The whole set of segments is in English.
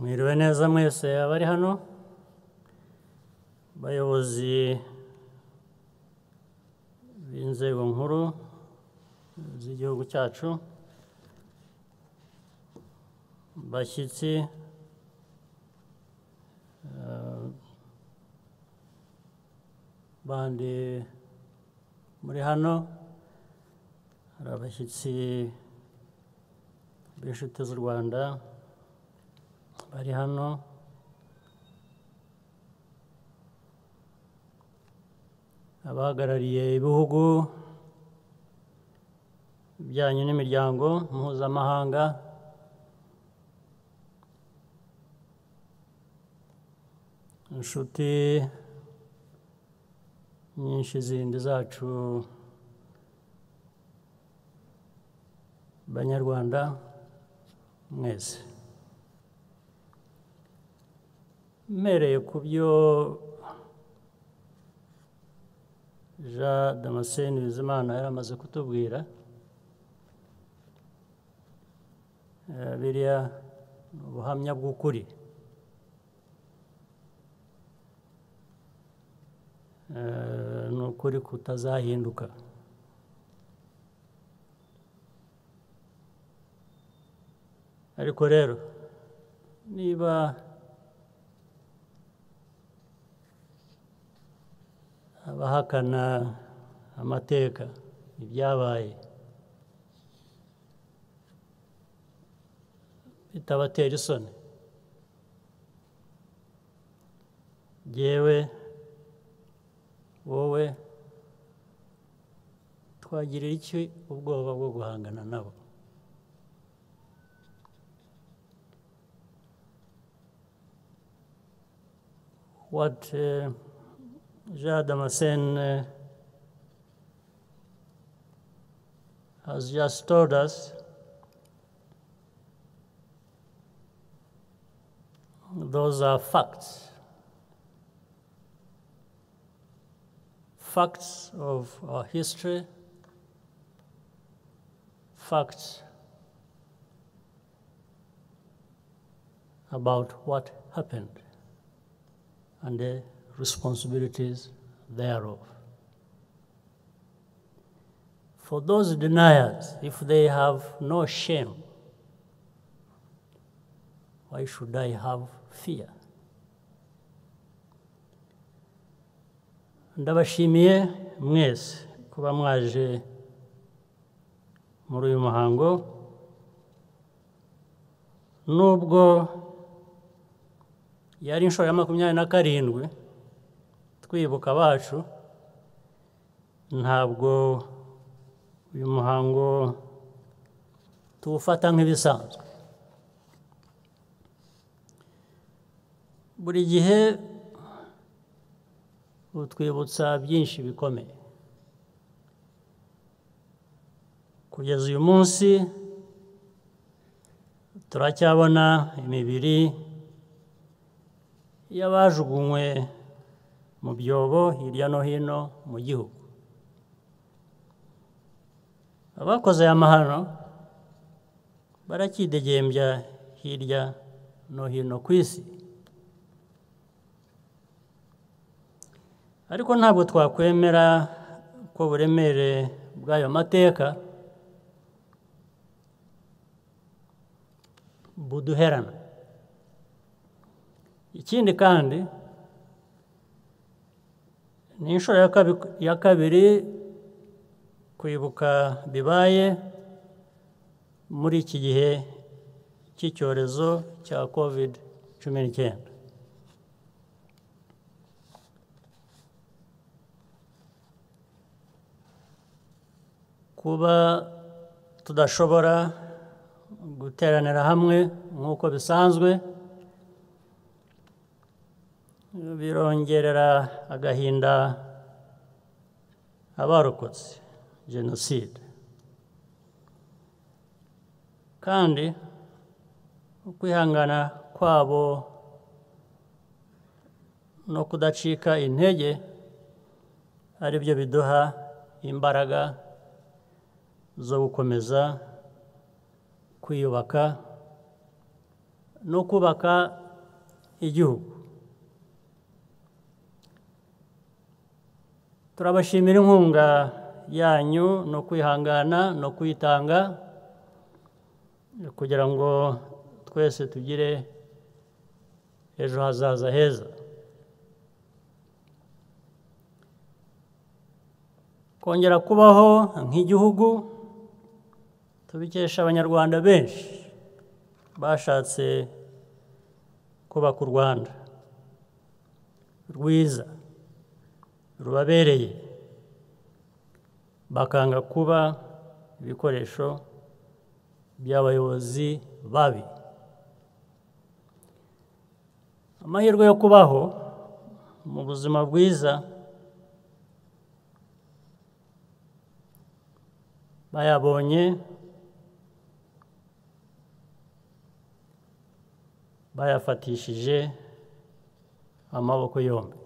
Mwiriwe neza mwese abari hano, bayobozi b'inzego nkuru z'igihugu cyacu, bashyitsi, bandi muri hano, hari abashyitsi b'inshuti z'u Rwanda bari hano, abahagarariye ibihugu bijyanye n'imiryango mpuzamahanga, inshuti nyinshi zindi zacu Banyarwanda mwese. Mpereye ku byo Jean Damascene Bizimana yari amaze kutubwira, biriya ni ubuhamya bw'ukuri, ni ukuri kutazahinduka. Ariko rero niba abahakana amateka, ibyabaye, bitabatera isoni, jyewe, wowe, twagirira iki ubwoba bwo guhangana nabo? What Jean Damascene has just told us, those are facts. Facts of our history, facts about what happened and the responsibilities thereof. For those deniers, if they have no shame, why should I have fear? Ndabashimiye mwese kuba mwaje muri uyu muhango, nubwo yari inshuro ya 27 twibuka abacu, ntabwo uyu muhango tuwufata nk'ibisanzwe. Buri gihe utwibutsa byinshi bikomeye. Kugeza uyu munsi turacyabona imibiri y'abajugunywe mu byobo hirya no hino mu gihugu. Abakoze aya mahano barakidegembya hirya no hino ku isi. Ariko ntabwo twakwemera ko uburemere bw'ayo mateka buduherana. Ikindi kandi ni inshuro ya kabiri kwibuka bibaye muri iki gihe cy'icyorezo cya COVID-19. Kuba tudashobora guteranira hamwe nk'uko bisanzwe birongerera agahinda abarokotse jenoside, kandi ukwihangana kwabo no kudacika intege ari byo biduha imbaraga zo gukomeza kwiyubaka no kubaka igihugu. Turabashimira inkunga yanyu no kwihangana no kwitanga kugira ngo twese tugire ejo hazaza heza. Kongera kubaho nk'igihugu tubikesha abanyarwanda benshi bashatse kubaka u Rwanda rwiza rubabereye, bakanga kuba ibikoresho by'abayobozi babi. Amahirwe yo kubaho mu buzima bwiza bayabonye bayafatishije amaboko yombi.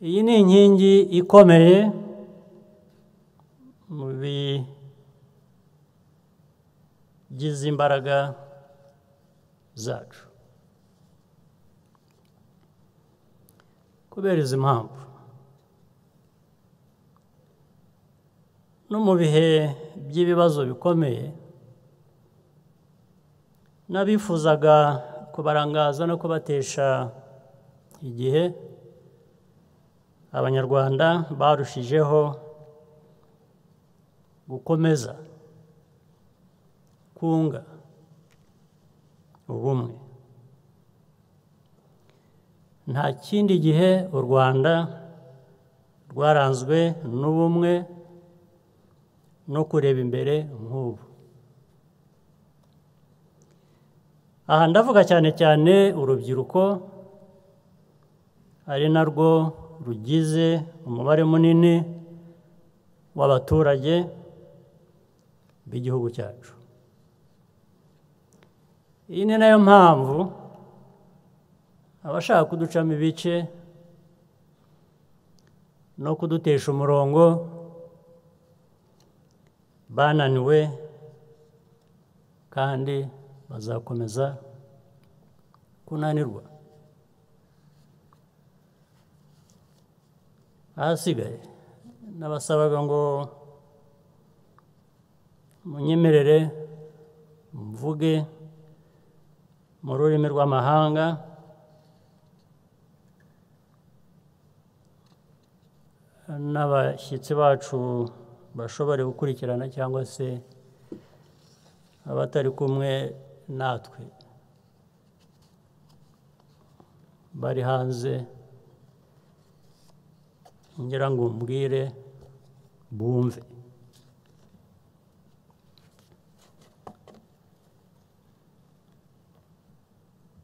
Iyi ni inkingi ikomeye mu bigize imbaraga zacu. Kubera izi mpamvu no mu bihe by'ibibazo bikomeye n'abifuzaga kubarangaza no kubatesha igihe, Abanyarwanda barushijeho gukomeza kunga ubumwe. Nta kindi gihe u Rwanda rwaranzwe n'ubumwe no kureba imbere nk'ubu. Aha ndavuga cyane cyane urubyiruko, ari narwo rugize umubare munini w'abaturage b'igihugu cyacu. Iyi ni nayo mpamvu abashaka kuducamo ibice no kudutesha umurongo bananiwe kandi bazakomeza kunanirwa. Ahasigaye nabasabaga ngo munyemerere mvuge mu rurimi rw'amahanga n'abashyitsi bacu bashobore gukurikirana cyangwa se abatari kumwe natwe bari hanze, ngira ngo mbwire bumve.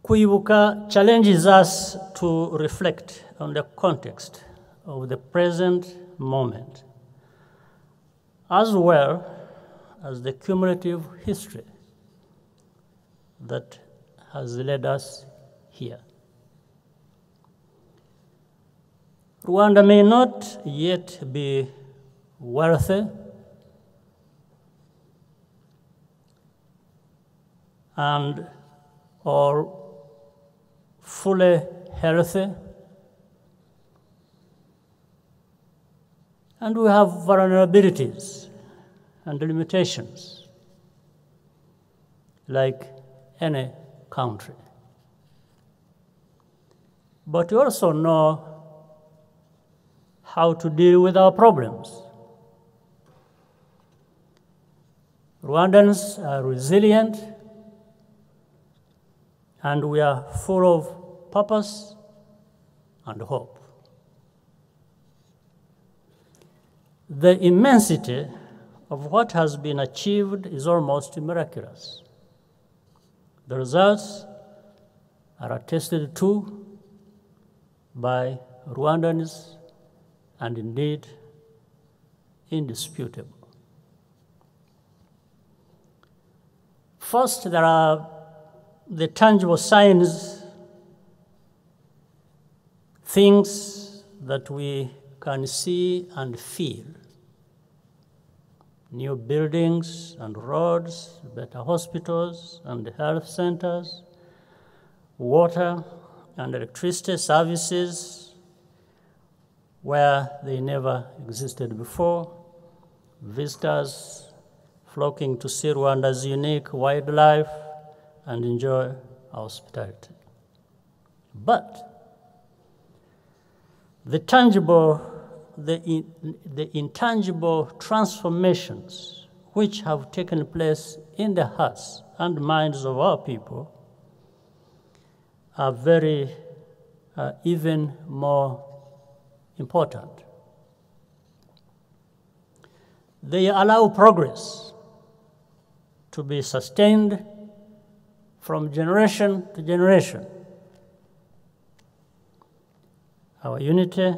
Kwibuka challenges us to reflect on the context of the present moment, as well as the cumulative history that has led us here. Rwanda may not yet be wealthy and or fully healthy, and we have vulnerabilities and limitations like any country. But we also know how to deal with our problems. Rwandans are resilient, and we are full of purpose and hope. The immensity of what has been achieved is almost miraculous. The results are attested to by Rwandans and indeed indisputable. First, there are the tangible signs, things that we can see and feel. new buildings and roads, better hospitals and health centers, water and electricity services where they never existed before, visitors flocking to see Rwanda's unique wildlife and enjoy hospitality. But the intangible transformations which have taken place in the hearts and minds of our people are even more important. They allow progress to be sustained from generation to generation. Our unity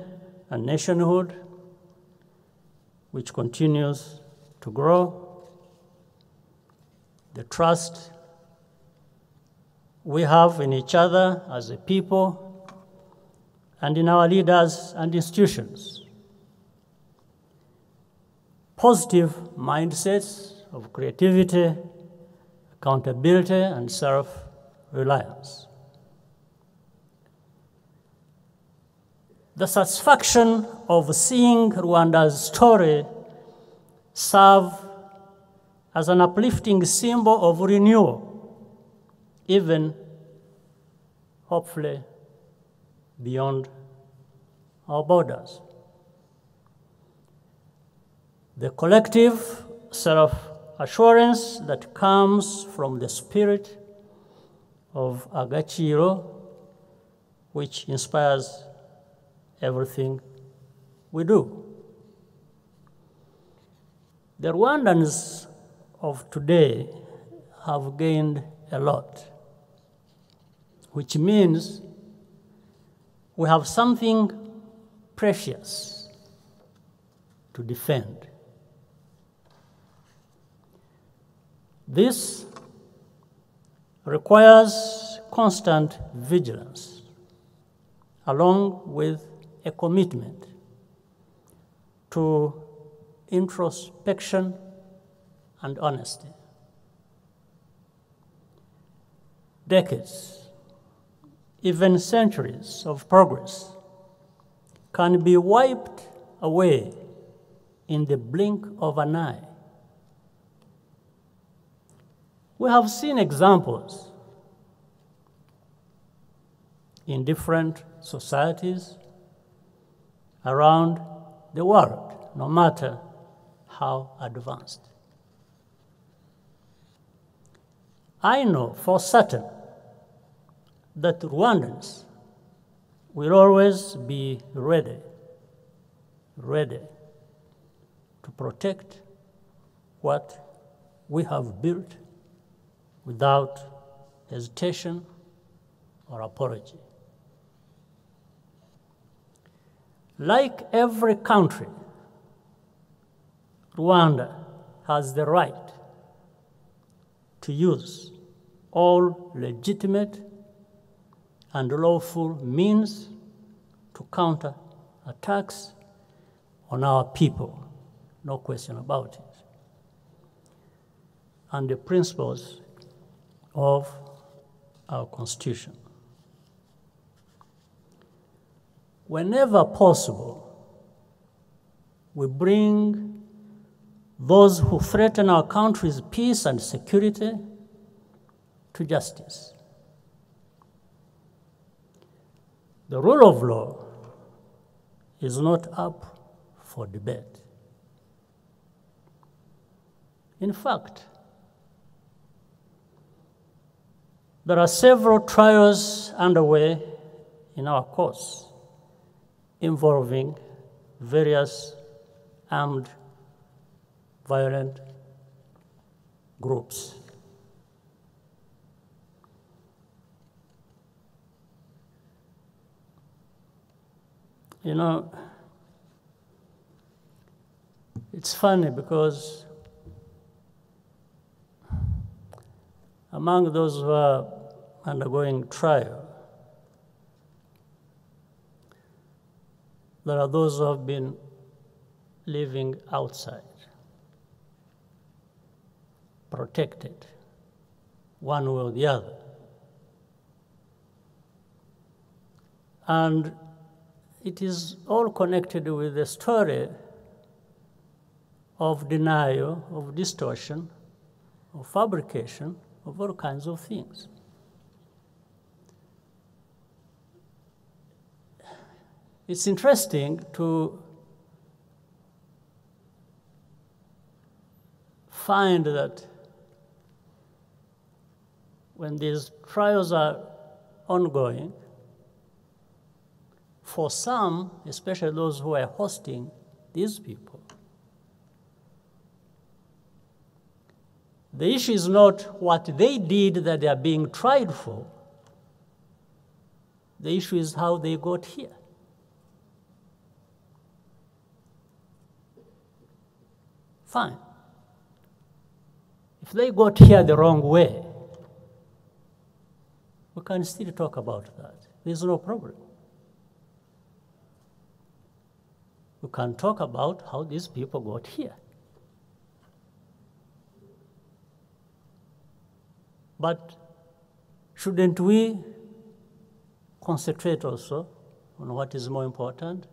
and nationhood, which continues to grow, the trust we have in each other as a people and in our leaders and institutions, positive mindsets of creativity, accountability, and self-reliance. The satisfaction of seeing Rwanda's story serve as an uplifting symbol of renewal, even, hopefully, beyond our borders. The collective self-assurance that comes from the spirit of Agaciro, which inspires everything we do. The Rwandans of today have gained a lot, which means we have something precious to defend. This requires constant vigilance, along with a commitment to introspection and honesty. Decades, even centuries of progress can be wiped away in the blink of an eye. We have seen examples in different societies around the world, no matter how advanced. I know for certain that Rwandans will always be ready to protect what we have built without hesitation or apology. Like every country, Rwanda has the right to use all legitimate and lawful means to counter attacks on our people, no question about it, and the principles of our Constitution. Whenever possible, we bring those who threaten our country's peace and security to justice. The rule of law is not up for debate. In fact, there are several trials underway in our courts involving various armed violent groups. You know, it's funny because among those who are undergoing trial, there are those who have been living outside. protected one way or the other. And it is all connected with the story of denial, of distortion, of fabrication, of all kinds of things. It's interesting to find that when these trials are ongoing, for some, especially those who are hosting these people, the issue is not what they did that they are being tried for. The issue is how they got here. Fine. If they got here the wrong way, we can still talk about that. There's no problem. We can talk about how these people got here. But shouldn't we concentrate also on what is more important?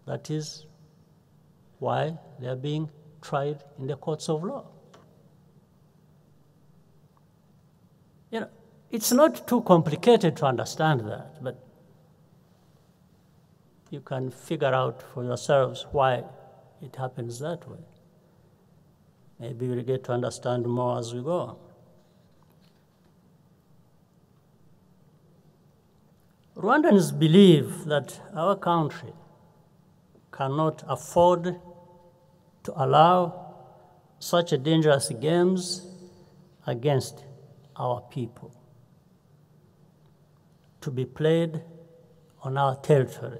That is why they are being tried in the courts of law. You know, it's not too complicated to understand that, but you can figure out for yourselves why it happens that way. Maybe we'll get to understand more as we go on. Rwandans believe that our country cannot afford to allow such dangerous games against our people to be played on our territory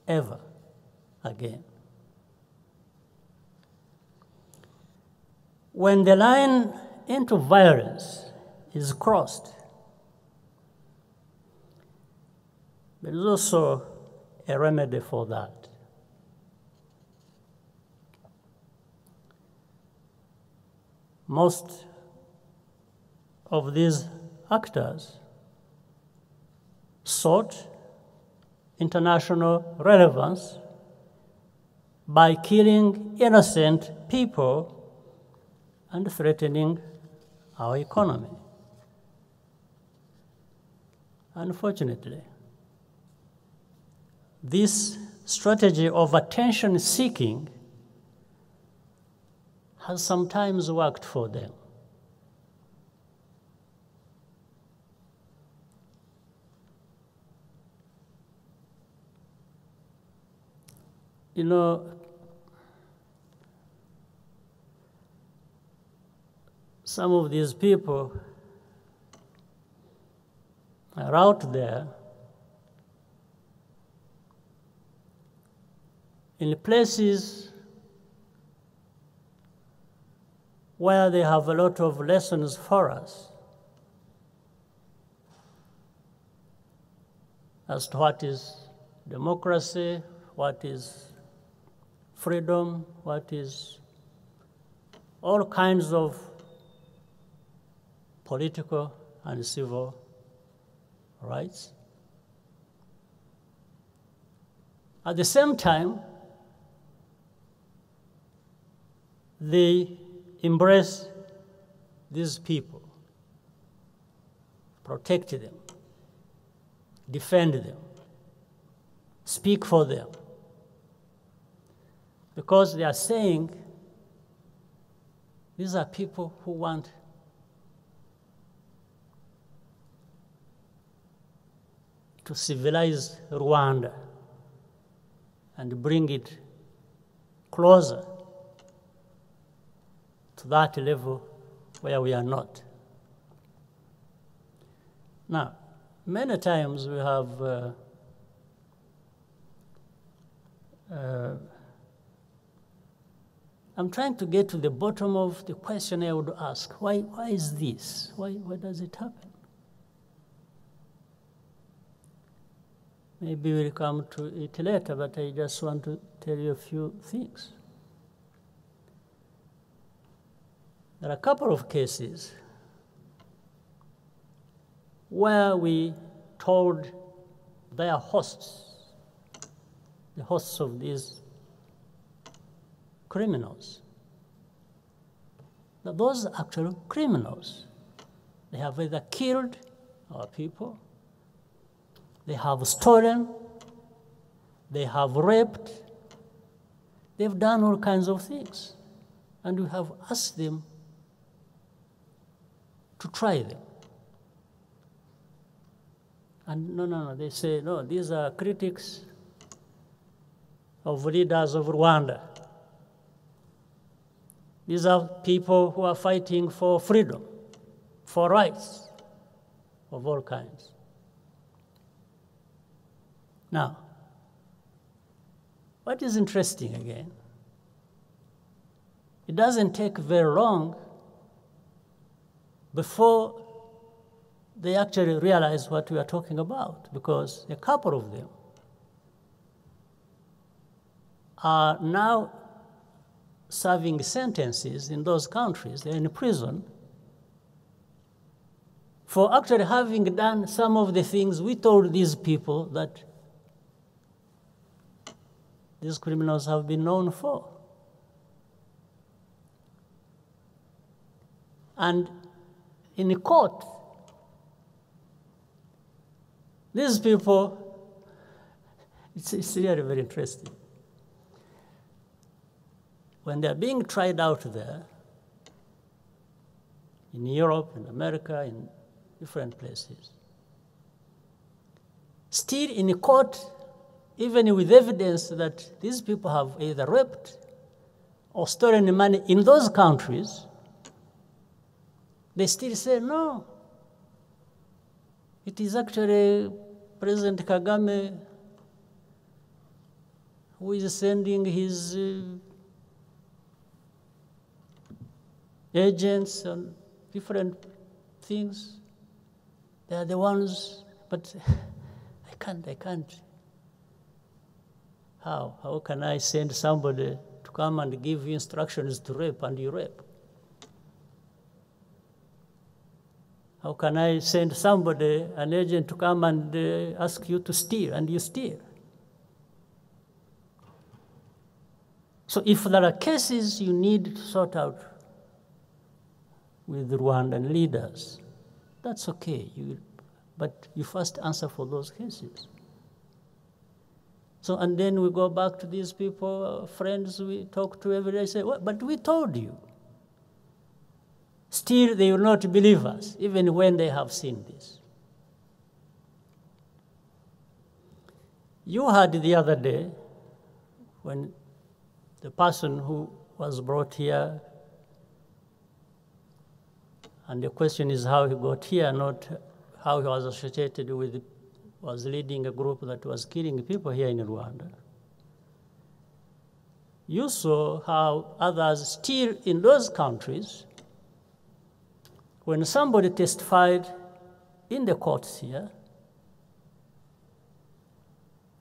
ever again. When the line into violence is crossed, there is also a remedy for that. Most of these actors sought international relevance by killing innocent people and threatening our economy. Unfortunately, this strategy of attention-seeking has sometimes worked for them. You know, some of these people are out there in places where they have a lot of lessons for us as to what is democracy, what is freedom, what is all kinds of political and civil rights. At the same time, they embrace these people, protect them, defend them, speak for them, because they are saying these are people who want to civilize Rwanda and bring it closer to that level where we are not. Now, many times we have I'm trying to get to the bottom of the question I would ask. Why is this? Why does it happen? Maybe we'll come to it later, but I just want to tell you a few things. There are a couple of cases where we told their hosts, the hosts of these criminals, that those are actual criminals. They have either killed our people, they have stolen, they have raped, they've done all kinds of things. And we have asked them to try them. And no, they say, no, these are critics of leaders of Rwanda. These are people who are fighting for freedom, for rights of all kinds. Now, what is interesting again, it doesn't take very long before they actually realize what we are talking about, because a couple of them are now serving sentences in those countries. They're in prison for actually having done some of the things we told these people that these criminals have been known for. And in the court, these people, it's really very interesting. When they're being tried out there, in Europe, in America, in different places, still in the court, even with evidence that these people have either raped or stolen money in those countries, they still say, no, it is actually President Kagame who is sending his agents on different things. They are the ones, but I can't. How? How can I send somebody to come and give you instructions to rape and you rape? How can I send somebody, an agent, to come and ask you to steal and you steal? So if there are cases you need to sort out with Rwandan leaders, that's okay, but you first answer for those cases. So, and then we go back to these people, friends we talk to every day, say, well, but we told you. Still, they will not believe us, even when they have seen this. You heard the other day when the person who was brought here, and the question is how he got here, not how he was associated with, was leading a group that was killing people here in Rwanda. You saw how others still in those countries, when somebody testified in the courts here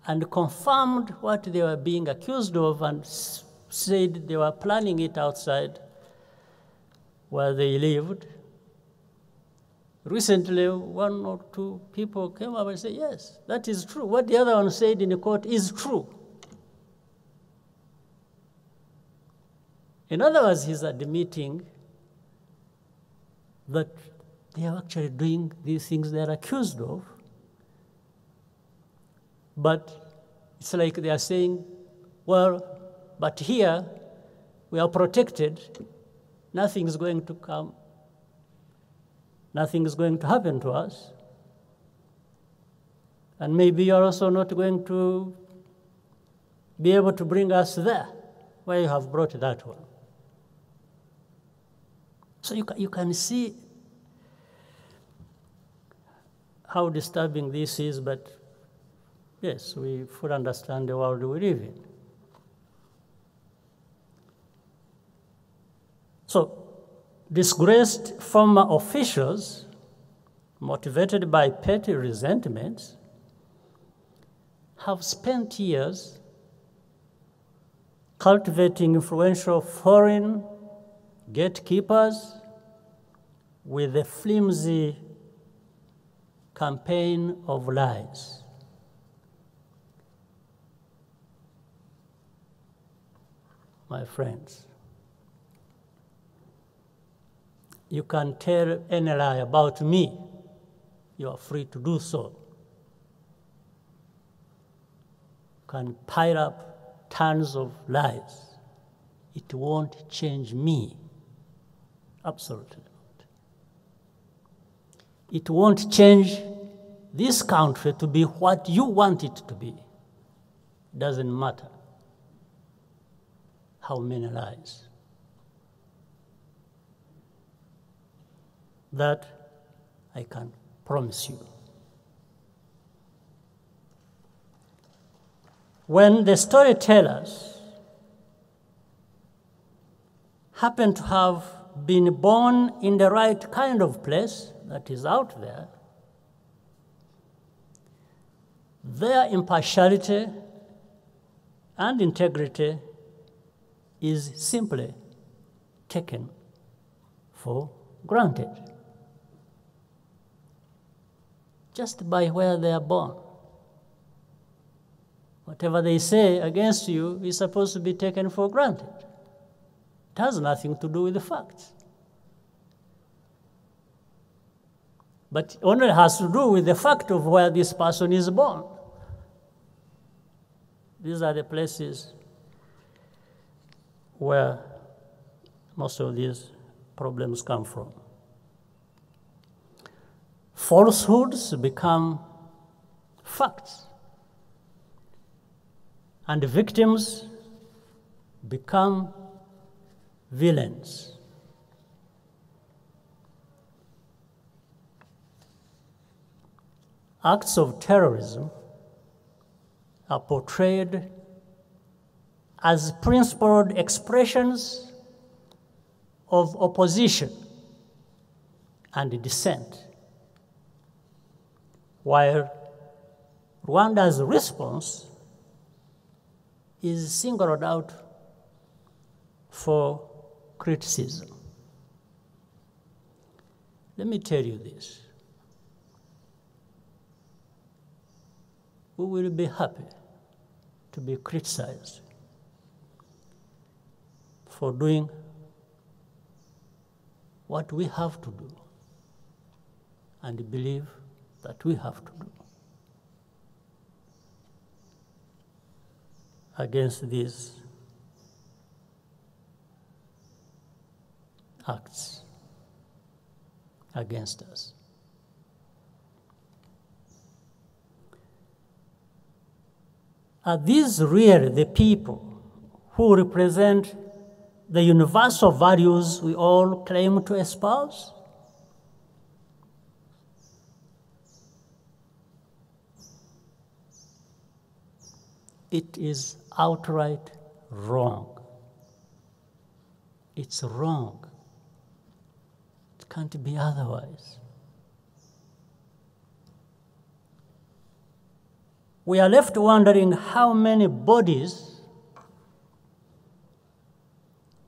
and confirmed what they were being accused of and said they were planning it outside where they lived, recently one or two people came up and said, yes, that is true. What the other one said in the court is true. In other words, he's admitting that they are actually doing these things they are accused of. But it's like they are saying, well, but here we are protected. Nothing is going to come. Nothing is going to happen to us. And maybe you're also not going to be able to bring us there where you have brought that one. So you can see how disturbing this is, but yes, we fully understand the world we live in. So, disgraced former officials, motivated by petty resentments, have spent years cultivating influential foreign, gatekeepers with a flimsy campaign of lies. My friends, you can tell any lie about me. You are free to do so. You can pile up tons of lies. It won't change me. Absolutely not. It won't change this country to be what you want it to be. It doesn't matter how many lies. That I can promise you. When the storytellers happen to have been born in the right kind of place that is out there, their impartiality and integrity is simply taken for granted, just by where they are born. Whatever they say against you is supposed to be taken for granted. It has nothing to do with the facts. But only has to do with the fact of where this person is born. These are the places where most of these problems come from. Falsehoods become facts, and the victims become villains. Acts of terrorism are portrayed as principled expressions of opposition and dissent, while Rwanda's response is singled out for criticism. Let me tell you this. We will be happy to be criticized for doing what we have to do and believe that we have to do against these acts against us. Are these really the people who represent the universal values we all claim to espouse? It is outright wrong. It's wrong. It can't be otherwise. We are left wondering how many bodies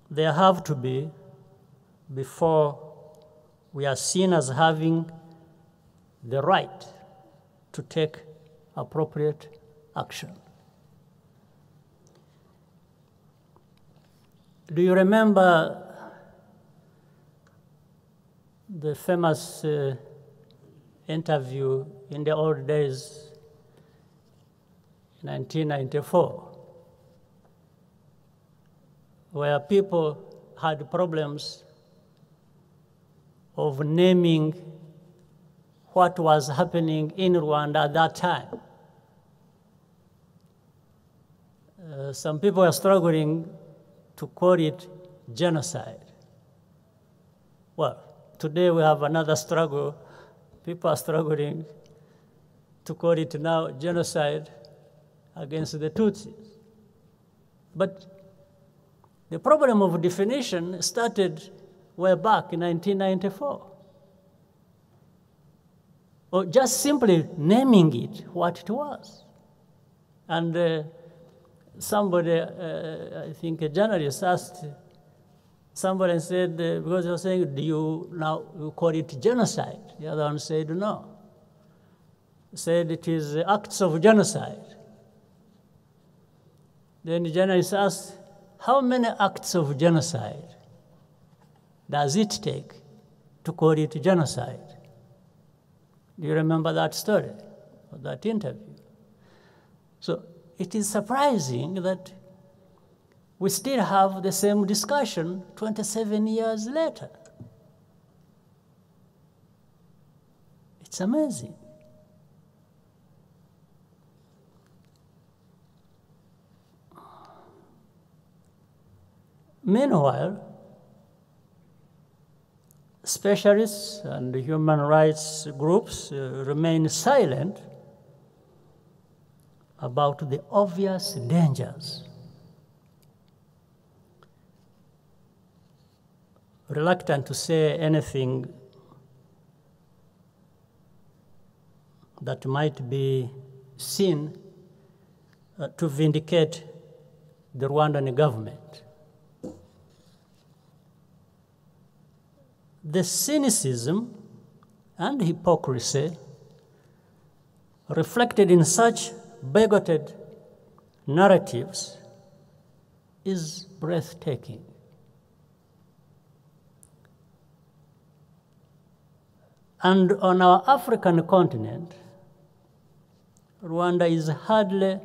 there have to be before we are seen as having the right to take appropriate action. Do you remember the famous interview in the old days, 1994, where people had problems of naming what was happening in Rwanda at that time? Some people are struggling to call it genocide. Well, today we have another struggle. People are struggling to call it now genocide against the Tutsis. But the problem of definition started way back in 1994. Or just simply naming it what it was. And somebody, I think a journalist, asked Somebody said, because they were saying, do you now call it genocide? The other one said, no. Said it is acts of genocide. Then the journalist asked, how many acts of genocide does it take to call it genocide? Do you remember that story, or that interview? So it is surprising that we still have the same discussion 27 years later. It's amazing. Meanwhile, specialists and human rights groups remain silent about the obvious dangers. Reluctant to say anything that might be seen to vindicate the Rwandan government. The cynicism and hypocrisy reflected in such bigoted narratives is breathtaking. And on our African continent, Rwanda is hardly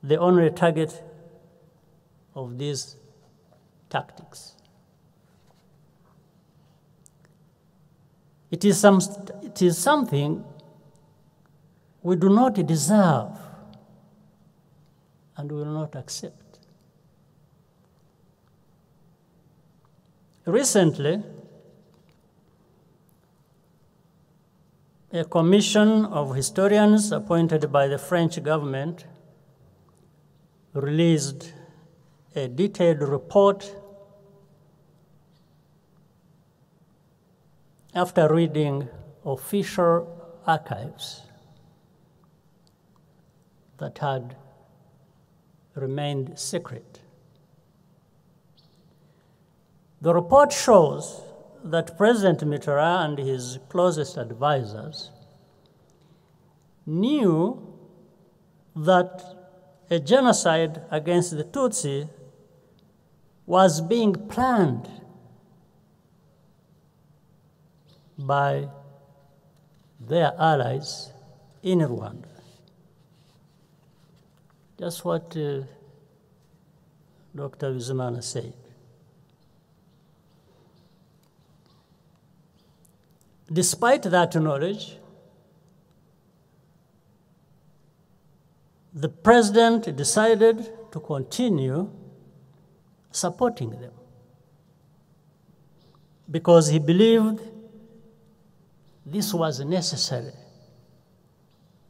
the only target of these tactics. It is something we do not deserve and will not accept. Recently, a commission of historians appointed by the French government released a detailed report after reading official archives that had remained secret. The report shows that President Mitterrand and his closest advisors knew that a genocide against the Tutsi was being planned by their allies in Rwanda. Just what Dr. Bizimana said. Despite that knowledge, the president decided to continue supporting them because he believed this was necessary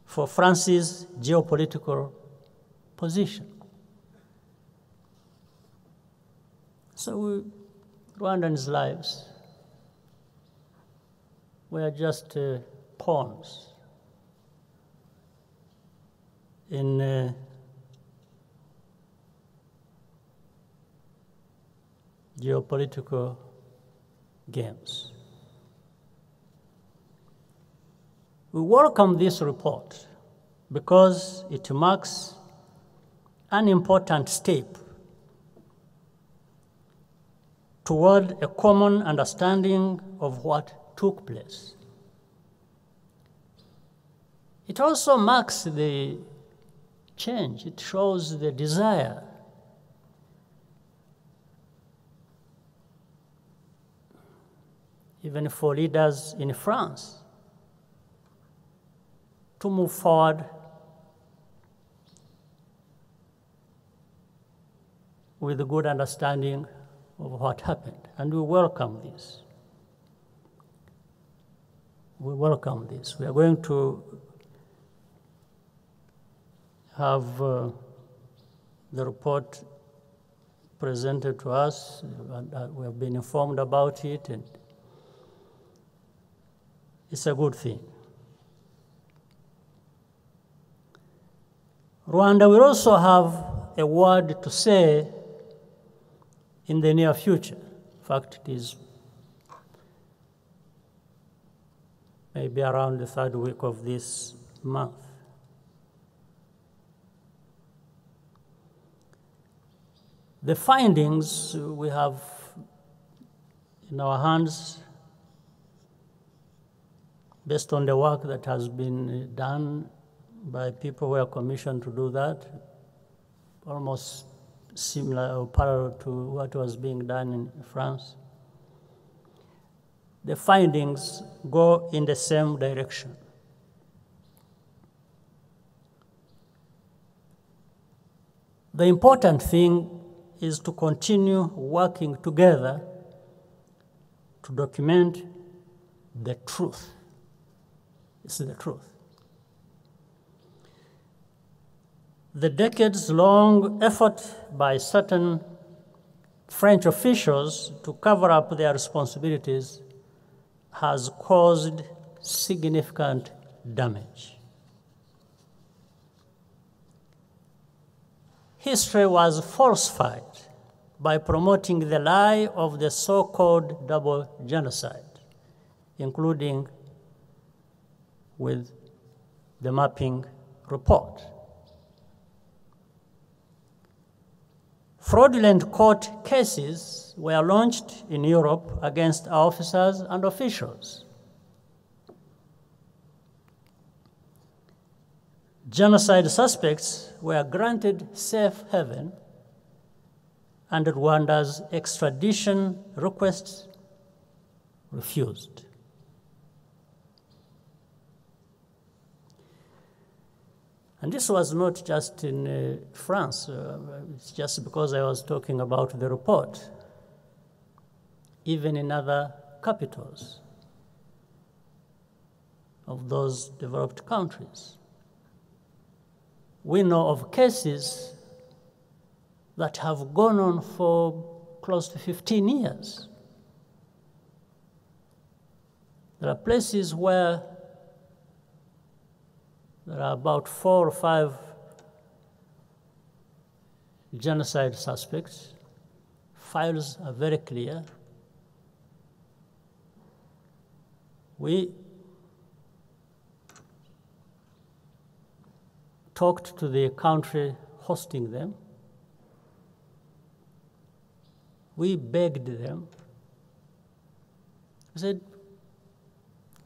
for France's geopolitical position. So Rwandans' lives were just pawns in geopolitical games. We welcome this report because it marks an important step toward a common understanding of what took place. It also marks the change. It shows the desire even for leaders in France to move forward with a good understanding of what happened. And we welcome this. We welcome this. We are going to have the report presented to us. We have been informed about it, and it's a good thing. Rwanda will also have a word to say in the near future. In fact, it is maybe around the third week of this month. The findings we have in our hands, based on the work that has been done by people who are commissioned to do that, almost similar or parallel to what was being done in France. The findings go in the same direction. The important thing is to continue working together to document the truth. This is the truth. The decades-long effort by certain French officials to cover up their responsibilities has caused significant damage. History was falsified by promoting the lie of the so-called double genocide, including with the mapping report. Fraudulent court cases were launched in Europe against our officers and officials. Genocide suspects were granted safe haven, and Rwanda's extradition requests refused. And this was not just in France. It's just because I was talking about the report. Even in other capitals of those developed countries, we know of cases that have gone on for close to 15 years. There are places where there are about 4 or 5 genocide suspects. Files are very clear. We talked to the country hosting them. We begged them. We said,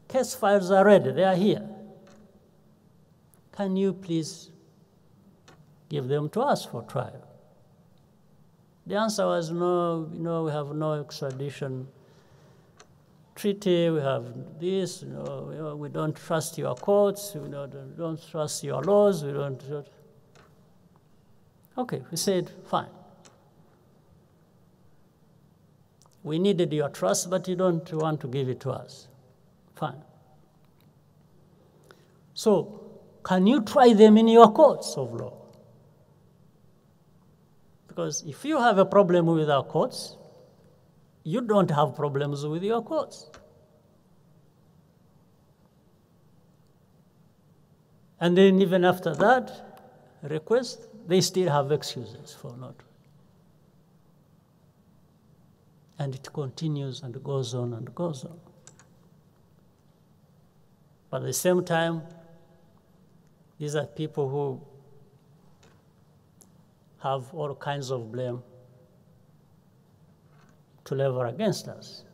case files are ready, they are here. Can you please give them to us for trial? The answer was no, we have no extradition treaty, we have this, we don't trust your courts, we don't trust your laws, we don't. Okay, we said, fine. We needed your trust, but you don't want to give it to us. Fine. So, can you try them in your courts of law? Because if you have a problem with our courts, you don't have problems with your courts. And then even after that request, they still have excuses for not. And it continues and goes on and goes on. But at the same time, these are people who have all kinds of blame to level against us.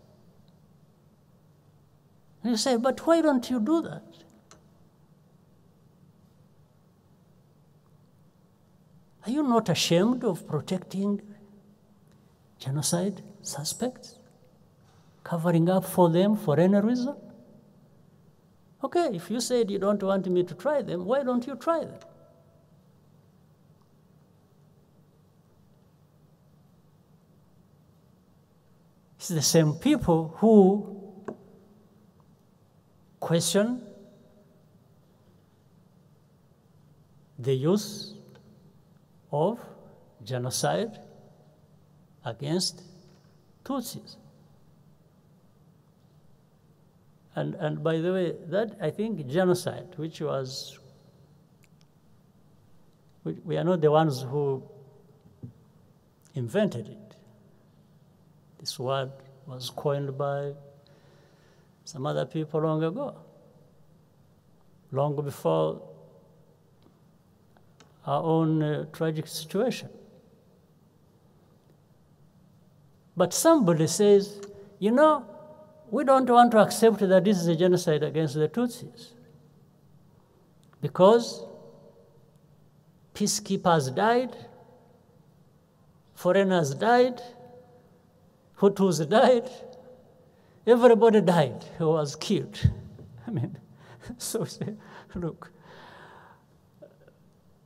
And you say, but why don't you do that? Are you not ashamed of protecting genocide suspects? Covering up for them for any reason? Okay, if you said you don't want me to try them, why don't you try them? It's the same people who question the use of genocide against Tutsis. And by the way, that, I think, genocide, which was, we are not the ones who invented it. This word was coined by some other people long ago, long before our own tragic situation. But somebody says, you know, we don't want to accept that this is a genocide against the Tutsis because peacekeepers died, foreigners died, Hutus died, everybody died who was killed. I mean, so say, look,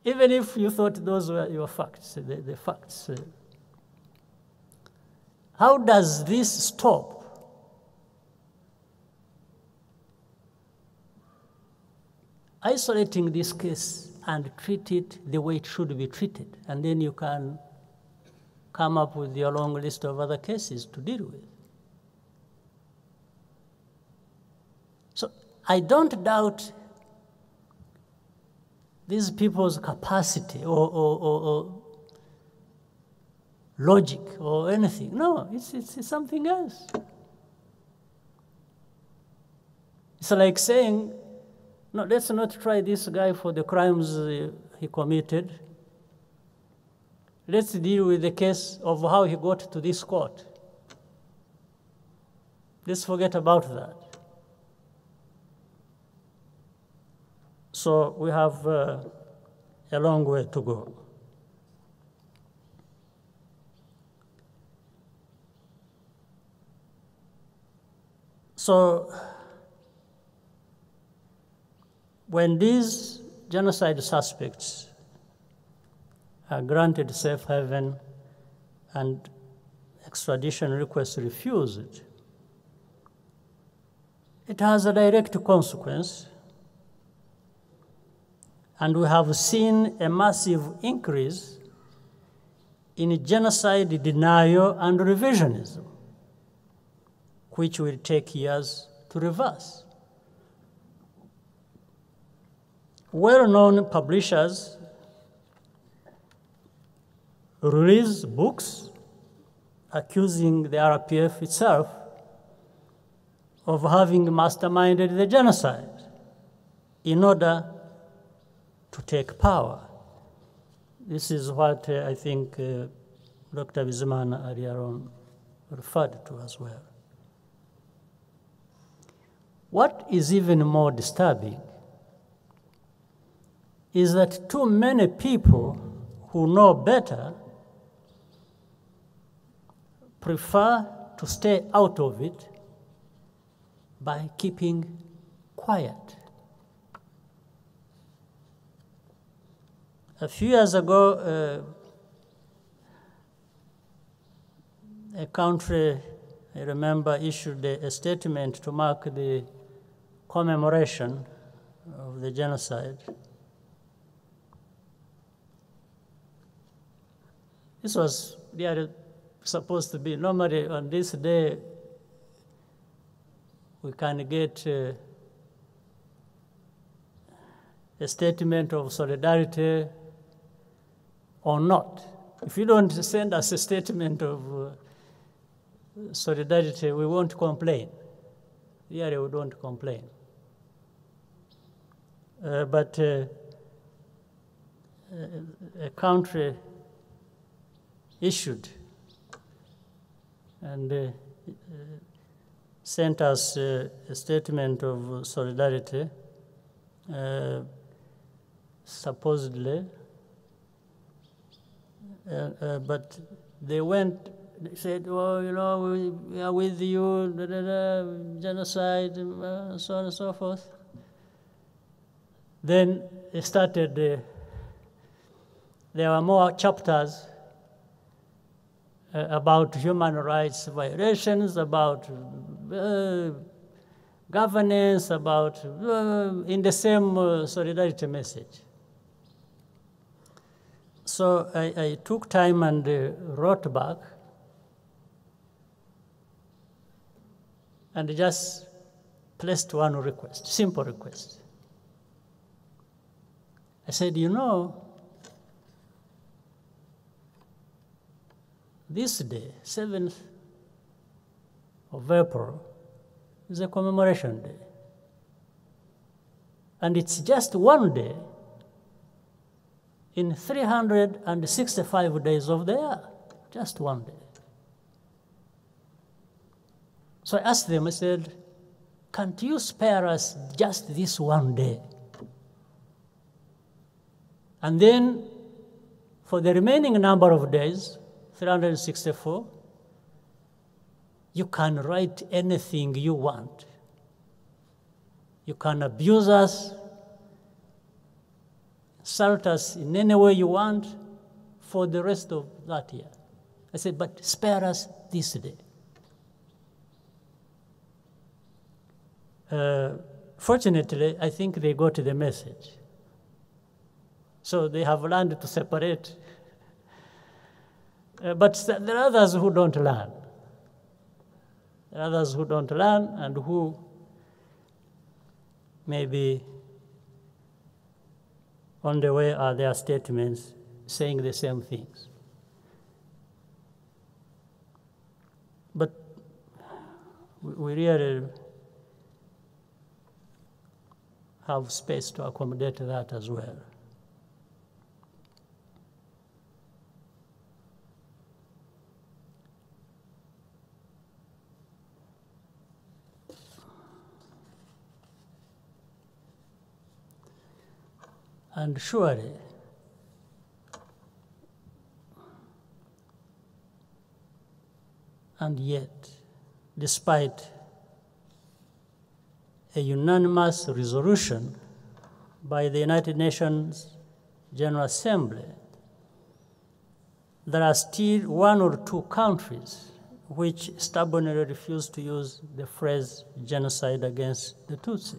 even if you thought those were your facts, the facts, how does this stop isolating this case and treat it the way it should be treated? And then you can come up with your long list of other cases to deal with. So I don't doubt these people's capacity or logic or anything. No, it's something else. It's like saying, no, let's not try this guy for the crimes he committed. Let's deal with the case of how he got to this court. Let's forget about that. So we have a long way to go. So when these genocide suspects are granted safe haven and extradition requests refused, it has a direct consequence. And we have seen a massive increase in genocide denial and revisionism, which will take years to reverse. Well-known publishers release books accusing the RPF itself of having masterminded the genocide in order to take power. This is what I think Dr. Bizimana earlier on referred to as well. What is even more disturbing is that too many people who know better prefer to stay out of it by keeping quiet. A few years ago, a country, I remember, issued a statement to mark the commemoration of the genocide. This was really supposed to be, normally on this day, we can get a statement of solidarity or not. If you don't send us a statement of solidarity, we won't complain. Really, we don't complain. But a country issued and sent us a statement of solidarity, supposedly, but they said, well, you know, we are with you, genocide, so on and so forth. Then they started, there were more chapters about human rights violations, about governance, about, in the same solidarity message. So I took time and wrote back and just placed one request, simple request. I said, you know, this day, 7th of April is a commemoration day. And it's just one day in 365 days of the year, just one day. So I asked them, I said, can't you spare us just this one day? And then for the remaining number of days, 364, you can write anything you want. You can abuse us, insult us in any way you want for the rest of that year. I said, but spare us this day. Fortunately, I think they got the message. So they have learned to separate. But there are others who don't learn. There are others who don't learn and who maybe on the way are their statements saying the same things. But we really have space to accommodate that as well. And surely, and yet, despite a unanimous resolution by the United Nations General Assembly, there are still one or two countries which stubbornly refuse to use the phrase genocide against the Tutsi.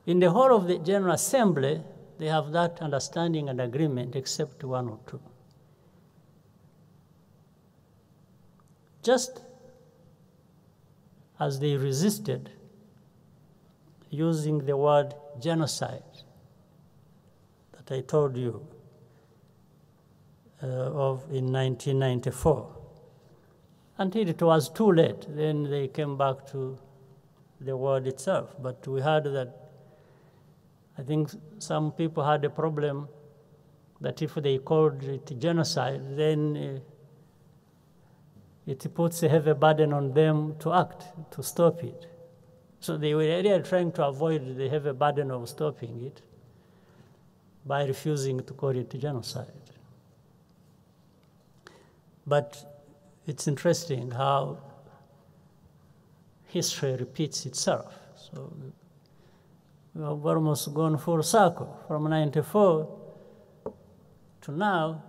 In the whole of the General Assembly, they have that understanding and agreement except one or two. Just as they resisted using the word genocide that I told you of in 1994, until it was too late. Then they came back to the word itself. But we heard that I think some people had a problem that if they called it genocide, then it puts a heavy burden on them to act, to stop it. So they were really trying to avoid the heavy burden of stopping it by refusing to call it genocide. But it's interesting how history repeats itself. So we have almost gone full circle. From 94 to now,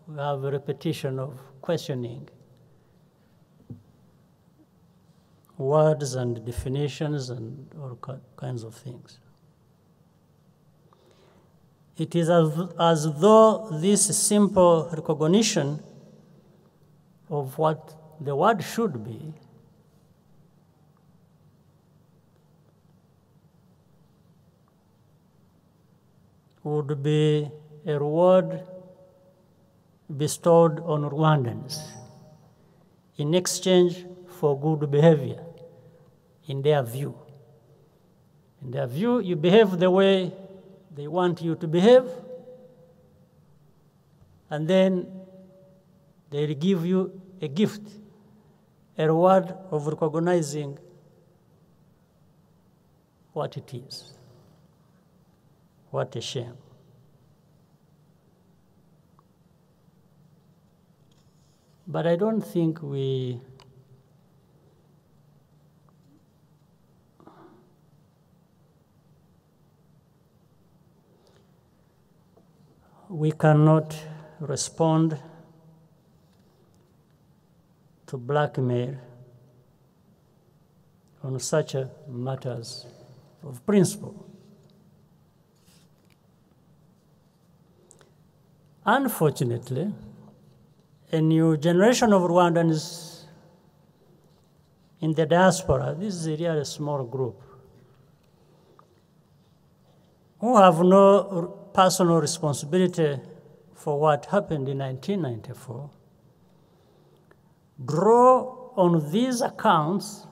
we have a repetition of questioning words and definitions and all kinds of things. It is as though this simple recognition of what the word should be would be a reward bestowed on Rwandans in exchange for good behavior, in their view. In their view, you behave the way they want you to behave, and then they'll give you a gift, a reward of recognizing what it is. What a shame. But I don't think we cannot respond to blackmail on such matters of principle. Unfortunately, a new generation of Rwandans in the diaspora, this is a really small group, who have no personal responsibility for what happened in 1994, draw on these accounts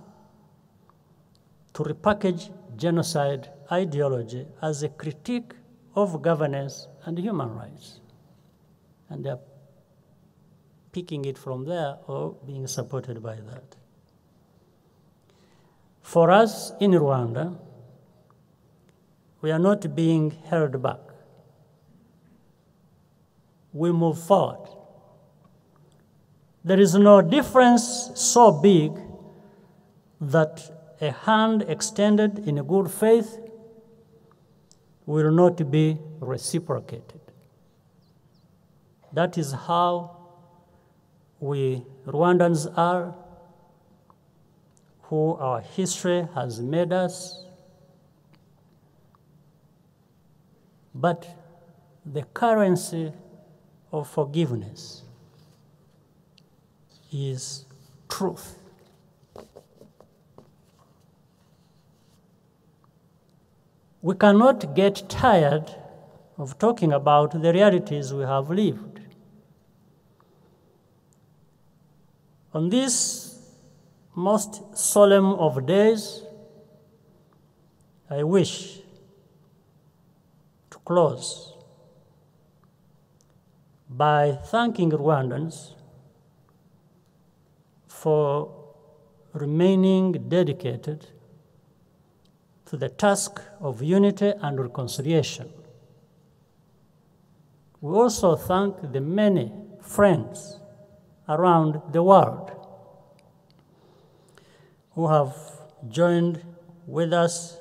to repackage genocide ideology as a critique of governance and human rights. And they're picking it from there or being supported by that. For us in Rwanda, we are not being held back. We move forward. There is no difference so big that a hand extended in good faith will not be reciprocated. That is how we Rwandans are, who our history has made us. But the currency of forgiveness is truth. We cannot get tired of talking about the realities we have lived. On this most solemn of days, I wish to close by thanking Rwandans for remaining dedicated to the task of unity and reconciliation. We also thank the many friends around the world who have joined with us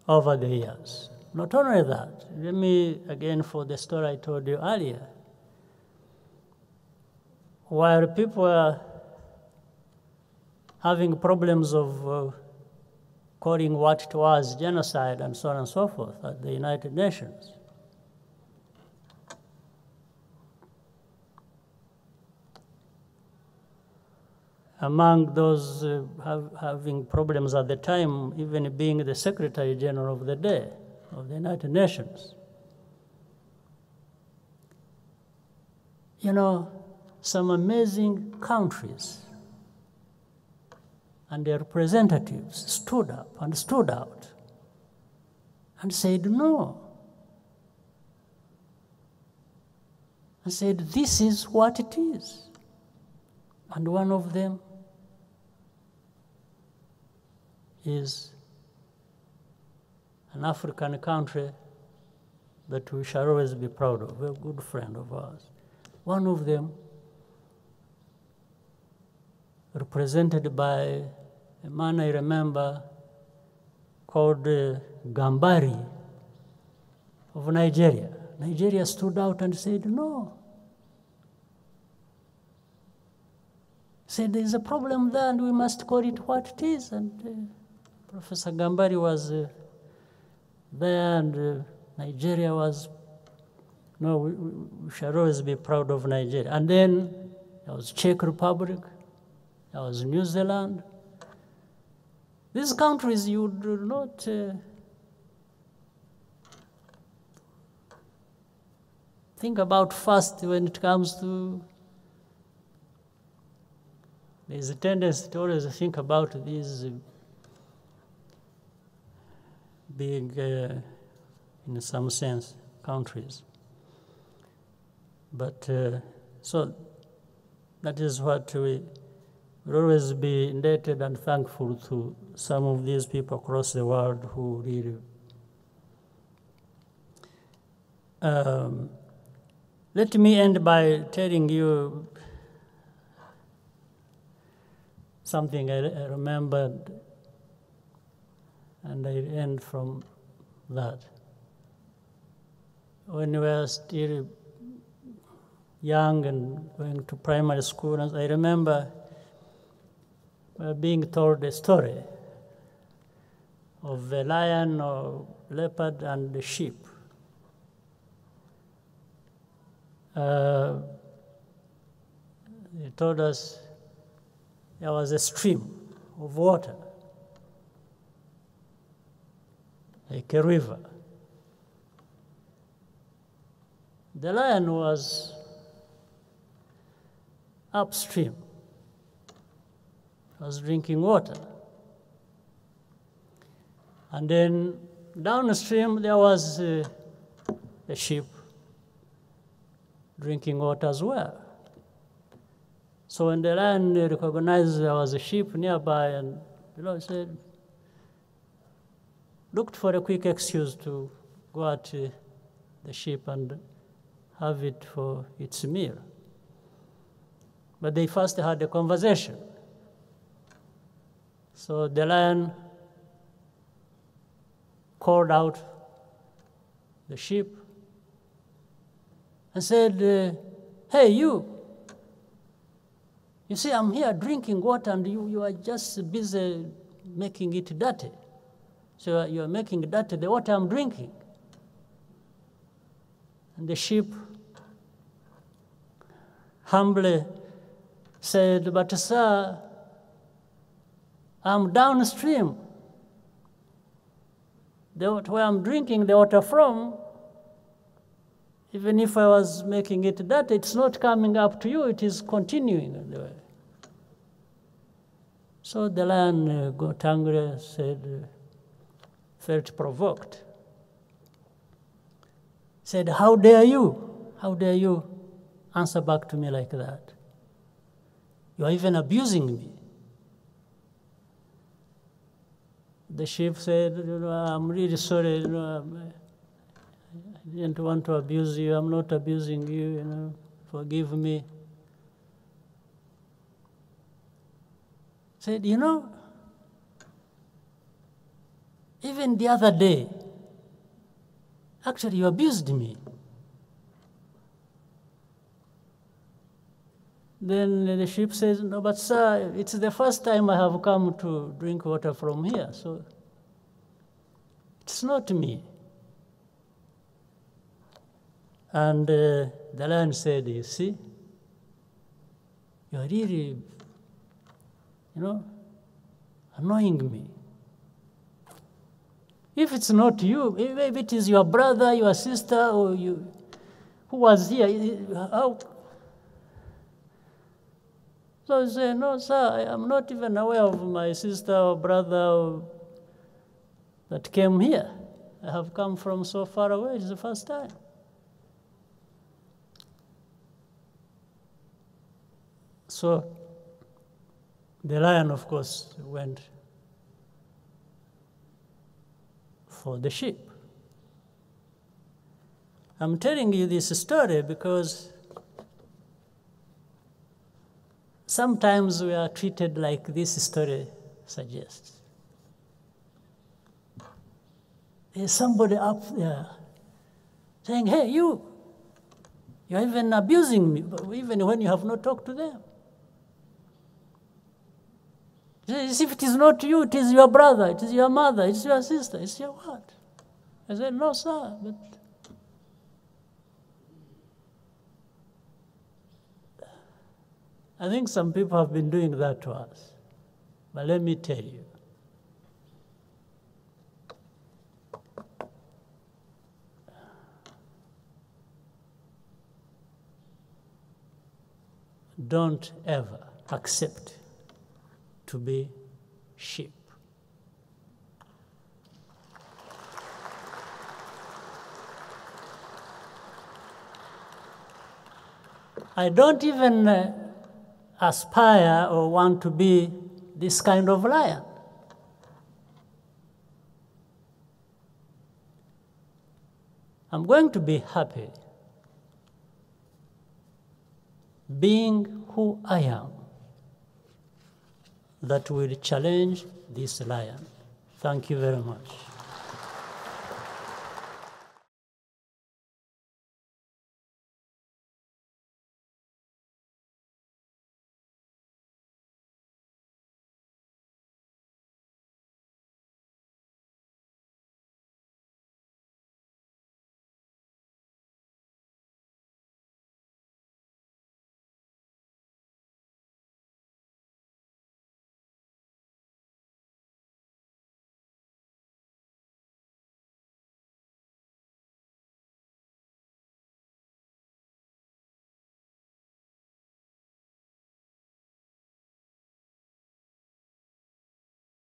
over the years. Not only that, let me, again, for the story I told you earlier, while people are having problems of calling what it was genocide and so on and so forth at the United Nations, among those having problems at the time, even being the Secretary General of the day of the United Nations. You know, some amazing countries and their representatives stood up and stood out and said no. And said, this is what it is. And one of them is an African country that we shall always be proud of, a good friend of ours. One of them, represented by a man I remember called Gambari of Nigeria. Nigeria stood out and said, no. Said, there's a problem there and we must call it what it is. And Professor Gambari was there, and Nigeria was, no, we shall always be proud of Nigeria. And then there was Czech Republic, there was New Zealand. These countries you do not think about first when it comes to, there's a tendency to always think about these big, in some sense, countries. But so that is what we will always be indebted and thankful to some of these people across the world who really let me end by telling you something I remembered, and I end from that. When we were still young and going to primary school, I remember being told a story of a lion or leopard and a sheep. They told us there was a stream of water, like a river. The lion was upstream, It was drinking water. And then downstream, there was a sheep drinking water as well. So when the lion recognized there was a sheep nearby, and the Lord said, looked for a quick excuse to go at the sheep and have it for its meal. But they first had a conversation. So the lion called out the sheep and said, hey, you see, I'm here drinking water, and you are just busy making it dirty. So you are making dirty the water I'm drinking. And the sheep humbly said, but sir, I'm downstream. Where I'm drinking the water from, even if I was making it dirty, it's not coming up to you, it is continuing the way. So the lion got angry, said, felt provoked. Said, how dare you? How dare you answer back to me like that? You are even abusing me. The sheep said, I'm really sorry, I didn't want to abuse you. I'm not abusing you, forgive me. Said, even the other day, actually you abused me. Then the sheep says, no, but sir, it's the first time I have come to drink water from here, so it's not me. And the lion said, you see, you're really, annoying me. If it's not you, if it is your brother, your sister, or you, who was here, how? So he said, no, sir, I am not even aware of my sister or brother that came here. I have come from so far away. It's the first time. So the lion, of course, went for the sheep. I'm telling you this story because sometimes we are treated like this story suggests. There's somebody up there saying, hey, you're even abusing me, even when you have not talked to them. If it is not you, it is your brother, it is your mother, it's your sister, it's your what? I said, no, sir, but I think some people have been doing that to us. But let me tell you, don't ever accept to be sheep. I don't even aspire or want to be this kind of lion. I'm going to be happy being who I am that will challenge this lion. Thank you very much.